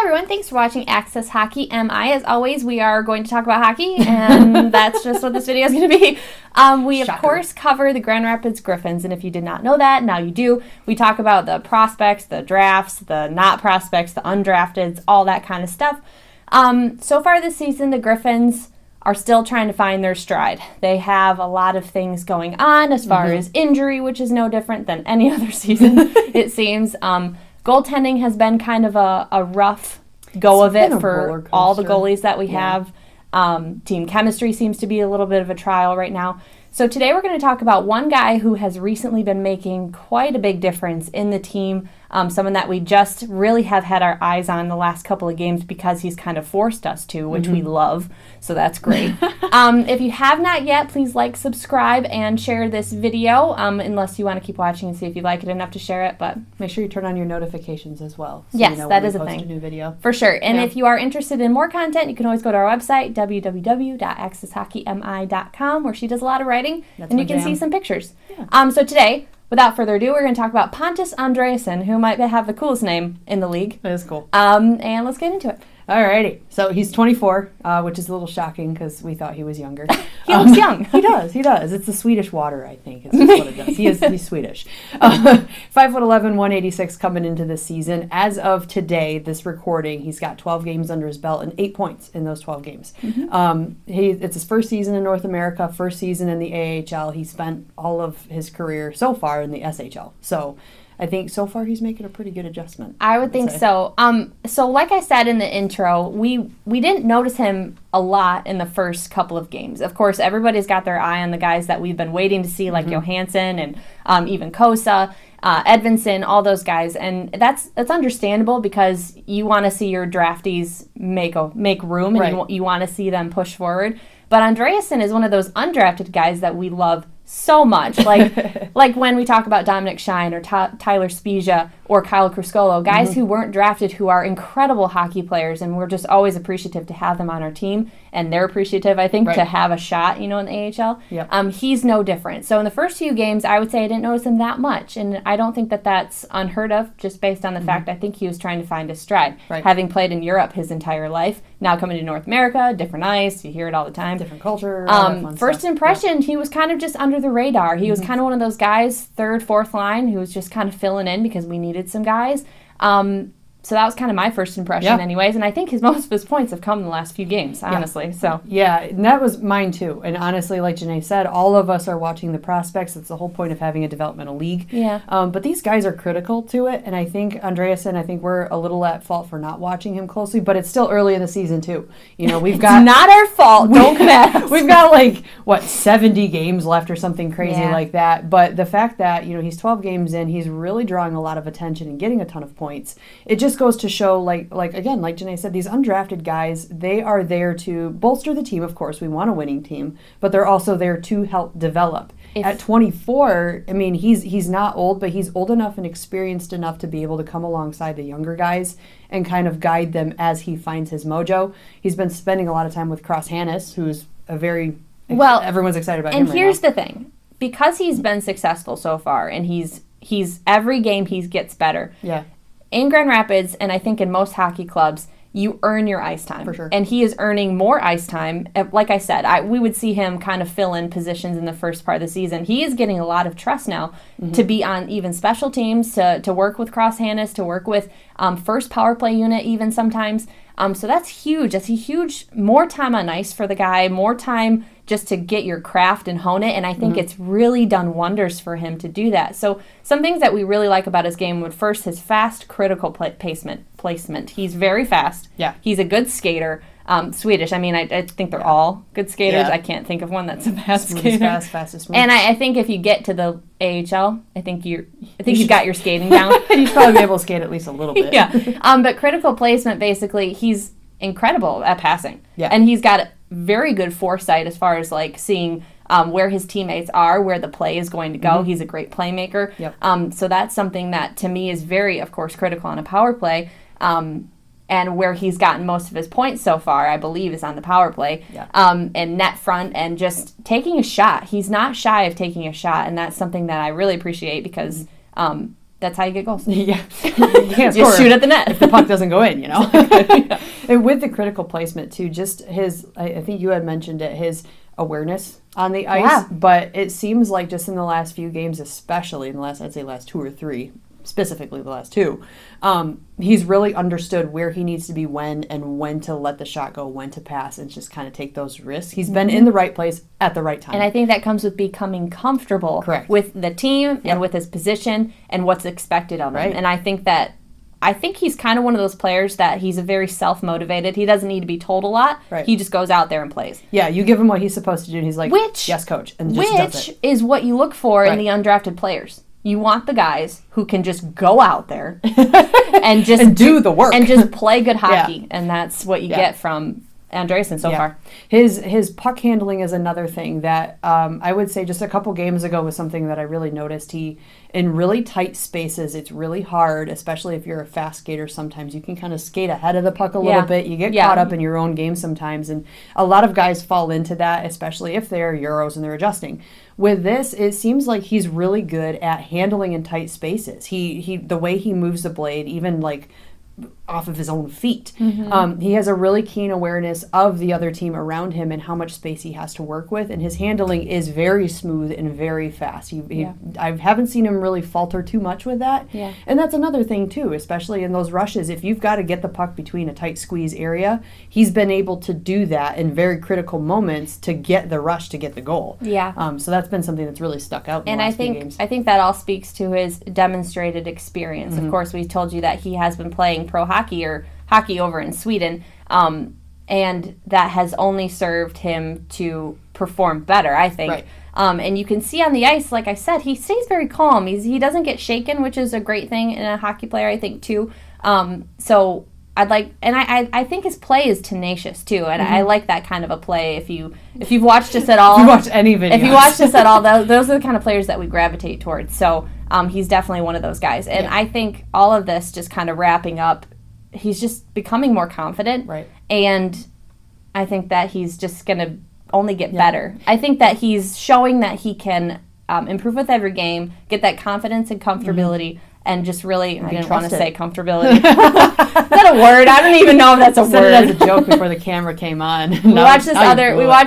everyone, thanks for watching Access Hockey MI. As always, we are going to talk about hockey, and that's just what this video is going to be. We, of course, cover the Grand Rapids Griffins, and if you did not know that, now you do. We talk about the prospects, the drafts, the not prospects, the undrafteds, all that kind of stuff. So far this season, the Griffins are still trying to find their stride. They have a lot of things going on as far as injury, which is no different than any other season, it seems. Goaltending has been kind of a rough go of it for all the goalies that we have. Team chemistry seems to be a little bit of a trial right now. So today we're going to talk about one guy who has recently been making quite a big difference in the team, someone that we just really have had our eyes on the last couple of games because he's kind of forced us to, which we love, so that's great. If you have not yet, please like, subscribe, and share this video, unless you want to keep watching and see if you like it enough to share it. But make sure you turn on your notifications as well. So yes, you know that when is we a post thing. A new video. For sure. And if you are interested in more content, you can always go to our website, www.accesshockeymi.com, where she does a lot of writing, and you can see some pictures. Yeah. So today, without further ado, we're going to talk about Pontus Andreasson, who might have the coolest name in the league. That is cool. And let's get into it. Alrighty. So he's 24, which is a little shocking because we thought he was younger. He looks young. He does. It's the Swedish water, I think, is what it does. He's Swedish. 5'11", 186 coming into this season. As of today, this recording, he's got 12 games under his belt and 8 points in those 12 games. It's his first season in North America, first season in the AHL. He spent all of his career so far in the SHL. So I think so far he's making a pretty good adjustment. I would think so. So like I said in the intro, we didn't notice him a lot in the first couple of games. Of course, everybody's got their eye on the guys that we've been waiting to see, like Johansson and even Kosa, Edvinsson, all those guys. And that's understandable because you want to see your draftees make room, and you want to see them push forward. But Andreasson is one of those undrafted guys that we love so much. Like when we talk about Dominic Shine or Tyler Spezia or Kyle Kruscolo, guys who weren't drafted who are incredible hockey players, and we're just always appreciative to have them on our team, and they're appreciative, I think, to have a shot, in the AHL. Yep. He's no different. So in the first few games, I would say I didn't notice him that much, and I don't think that that's unheard of, just based on the fact I think he was trying to find his stride. Having played in Europe his entire life, now coming to North America, different ice, you hear it all the time. Different culture. First impression, he was kind of just under the radar. He was kind of one of those guys, third, fourth line, who was just kind of filling in because we needed some guys. So that was kind of my first impression anyways, and I think most of his points have come in the last few games, honestly. Yeah, and that was mine too. And honestly, like Janae said, all of us are watching the prospects. It's the whole point of having a developmental league. Yeah. But these guys are critical to it, and I think Andreasson, we're a little at fault for not watching him closely, but it's still early in the season too. We've got... It's not our fault, don't come at us. We've got 70 games left or something crazy like that. But the fact that, he's 12 games in, he's really drawing a lot of attention and getting a ton of points. It just goes to show, again, like Janae said, these undrafted guys, they are there to bolster the team. Of course, we want a winning team, but they're also there to help develop. At 24, he's not old, but he's old enough and experienced enough to be able to come alongside the younger guys and kind of guide them as he finds his mojo. He's been spending a lot of time with Cross Hannes, who's everyone's excited about him right now. And here's the thing. Because he's been successful so far, and he's every game he gets better. Yeah. In Grand Rapids, and I think in most hockey clubs, you earn your ice time. For sure. And he is earning more ice time. Like I said, we would see him kind of fill in positions in the first part of the season. He is getting a lot of trust now to be on even special teams, to work with Cross Hannes, to work with first power play unit even sometimes. So that's huge. That's a huge, more time on ice for the guy, more time just to get your craft and hone it. And I think it's really done wonders for him to do that. So some things that we really like about his game would first, his fast, critical placement. He's very fast. Yeah. He's a good skater. Swedish. I think they're all good skaters. I can't think of one that's a bad skater. Fastest. And I think if you get to the AHL, I think you've got your skating down. You'd probably be able to skate at least a little bit. But critical placement, basically, he's incredible at passing. Yeah. And he's got very good foresight as far as seeing where his teammates are, where the play is going to go. He's a great playmaker. Yep. So that's something that to me is very, of course, critical on a power play. And where he's gotten most of his points so far, I believe, is on the power play. Yeah. And net front and just taking a shot. He's not shy of taking a shot, and that's something that I really appreciate because that's how you get goals. Yeah. You can't score. Just shoot at the net. If the puck doesn't go in, And with the critical placement, too, just I think you had mentioned it, his awareness on the ice. Yeah. But it seems like just in the last few games, especially in the last 2 or 3, specifically the last 2, he's really understood where he needs to be when to let the shot go, when to pass, and just kind of take those risks. He's been in the right place at the right time. And I think that comes with becoming comfortable with the team and with his position and what's expected of him. And I think he's kind of one of those players that he's a very self-motivated. He doesn't need to be told a lot. Right. He just goes out there and plays. Yeah, you give him what he's supposed to do, and he's like, yes, coach. And just does it. Is what you look for in the undrafted players. You want the guys who can just go out there and just do the work and just play good hockey, and that's what you get from Andreasson so far. His puck handling is another thing that I would say just a couple games ago was something that I really noticed. He, in really tight spaces, it's really hard, especially if you're a fast skater. Sometimes you can kind of skate ahead of the puck a little bit. You get caught up in your own game sometimes, and a lot of guys fall into that, especially if they're Euros and they're adjusting. With this, it seems like he's really good at handling in tight spaces. He the way he moves the blade, even like off of his own feet. He has a really keen awareness of the other team around him and how much space he has to work with, and his handling is very smooth and very fast. I haven't seen him really falter too much with that. And that's another thing too, especially in those rushes. If you've got to get the puck between a tight squeeze area, he's been able to do that in very critical moments to get the rush to get the goal. So that's been something that's really stuck out in the last few games. I think that all speaks to his demonstrated experience. Of course, we told you that he has been playing pro hockey or hockey over in Sweden, and that has only served him to perform better, I think. And you can see on the ice, like I said, he stays very calm. He doesn't get shaken, which is a great thing in a hockey player, I think, too. So I think his play is tenacious too, and I like that kind of a play. If you've watched us at all, if you watch any videos, if you watched us at all, those are the kind of players that we gravitate towards. So he's definitely one of those guys, and I think all of this just kind of wrapping up, he's just becoming more confident, and I think that he's just going to only get better. I think that he's showing that he can improve with every game, get that confidence and comfortability. And just really, I didn't want to say comfortability. Is that a word? I don't even know if that's a word. Said it as a joke before the camera came on. We watch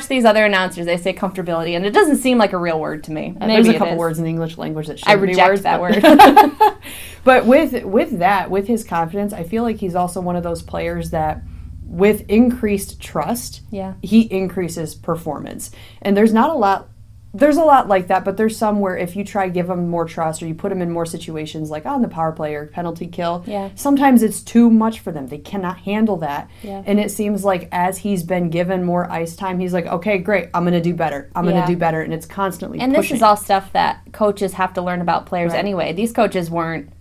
these other announcers. They say comfortability, and it doesn't seem like a real word to me. Maybe there's a couple words in the English language that should be words. I reject that word. But with his confidence, I feel like he's also one of those players that, with increased trust, he increases performance. And there's not a lot. There's a lot like that, but there's some where if you try to give them more trust or you put them in more situations like on the power play or penalty kill, sometimes it's too much for them. They cannot handle that. And it seems like as he's been given more ice time, he's like, okay, great, I'm going to do better. I'm going to do better. And it's constantly pushing. This is all stuff that coaches have to learn about players anyway. These coaches weren't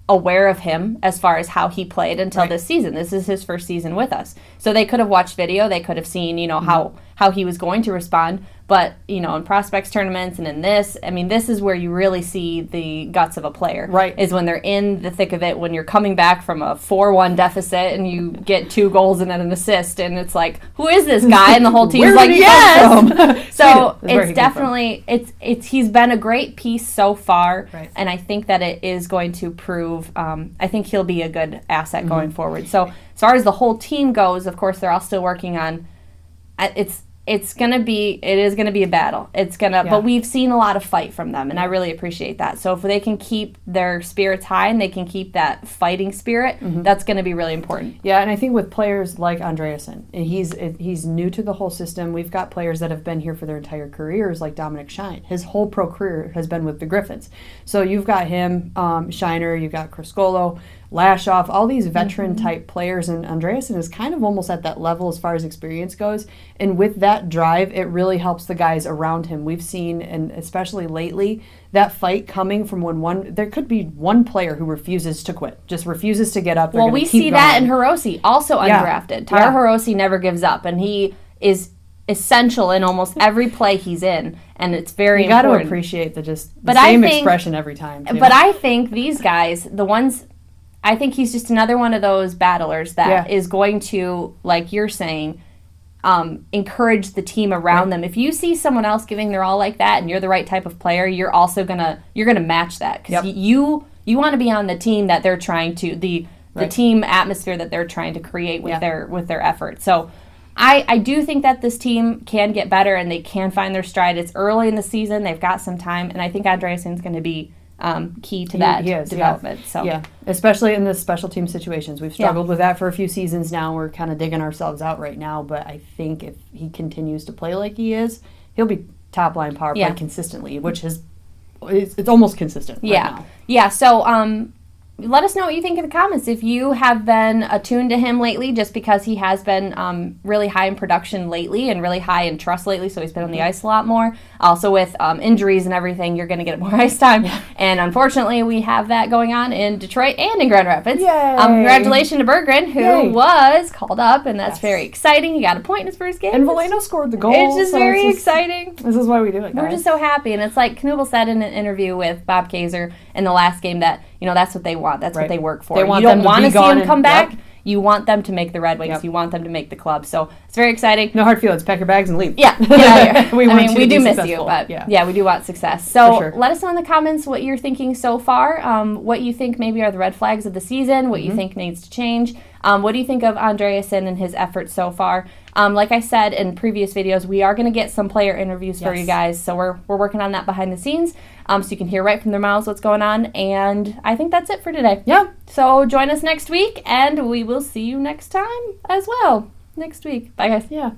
aware of him as far as how he played until this season. This is his first season with us. So they could have watched video. They could have seen, how he was going to respond. But, in prospects tournaments and in this, this is where you really see the guts of a player. Is when they're in the thick of it, when you're coming back from a 4-1 deficit and you get 2 goals and then an assist. And it's like, who is this guy? And the whole team's like, yes! So it's definitely, he's been a great piece so far. And I think that it is going to prove, I think he'll be a good asset going forward. So as far as the whole team goes, of course, they're all still working on, it is going to be a battle. But we've seen a lot of fight from them, and I really appreciate that. So if they can keep their spirits high and they can keep that fighting spirit, that's going to be really important. Yeah, and I think with players like Andreasson, he's new to the whole system. We've got players that have been here for their entire careers, like Dominic Shine. His whole pro career has been with the Griffins. So you've got him, Shiner, you've got Criscolo, Lashoff, all these veteran-type players, and Andreasson is kind of almost at that level as far as experience goes. And with that drive, it really helps the guys around him. We've seen, and especially lately, that fight coming from when there could be one player who refuses to quit, just refuses to get up. Well, we see that in Hirose, also undrafted. Taro Hirose never gives up, and he is essential in almost every play he's in, and it's very important. You got to appreciate the same expression every time. Too. But I think these guys, I think he's just another one of those battlers that is going to, like you're saying, encourage the team around them. If you see someone else giving their all like that and you're the right type of player, you're also gonna match that, because you want to be on the team that they're trying to the team atmosphere that they're trying to create with their effort. So I do think that this team can get better and they can find their stride. It's early in the season, they've got some time, and I think Andreasson's going to be key to that development. So especially in the special team situations. We've struggled with that for a few seasons now. We're kind of digging ourselves out right now, but I think if he continues to play like he is, he'll be top line power play consistently, which is it's almost consistent right now. Yeah, so let us know what you think in the comments. If you have been attuned to him lately, just because he has been really high in production lately and really high in trust lately, so he's been on the ice a lot more. Also with injuries and everything, you're going to get more ice time. Yeah. And unfortunately, we have that going on in Detroit and in Grand Rapids. Yay! Congratulations to Berggren, who was called up, and that's very exciting. He got a point in his first game. And Veleno scored the goal. It's just very exciting. This is why we do it, guys. We're just so happy. And it's like Knubel said in an interview with Bob Kaiser in the last game that, that's what they want. That's what they work for. They want you don't want to see them and come back. You want them to make the Red Wings. You want them to make the club. So it's very exciting. No hard feelings. Pack your bags and leave. Yeah. Get out of here. We do miss successful. you, but we do want success. So let us know in the comments what you're thinking so far. What you think maybe are the red flags of the season. What you think needs to change. What do you think of Andreasson and his efforts so far? Like I said in previous videos, we are going to get some player interviews for you guys. So we're working on that behind the scenes, so you can hear right from their mouths what's going on. And I think that's it for today. Yeah. So join us next week, and we will see you next time as well. Next week. Bye, guys. Yeah.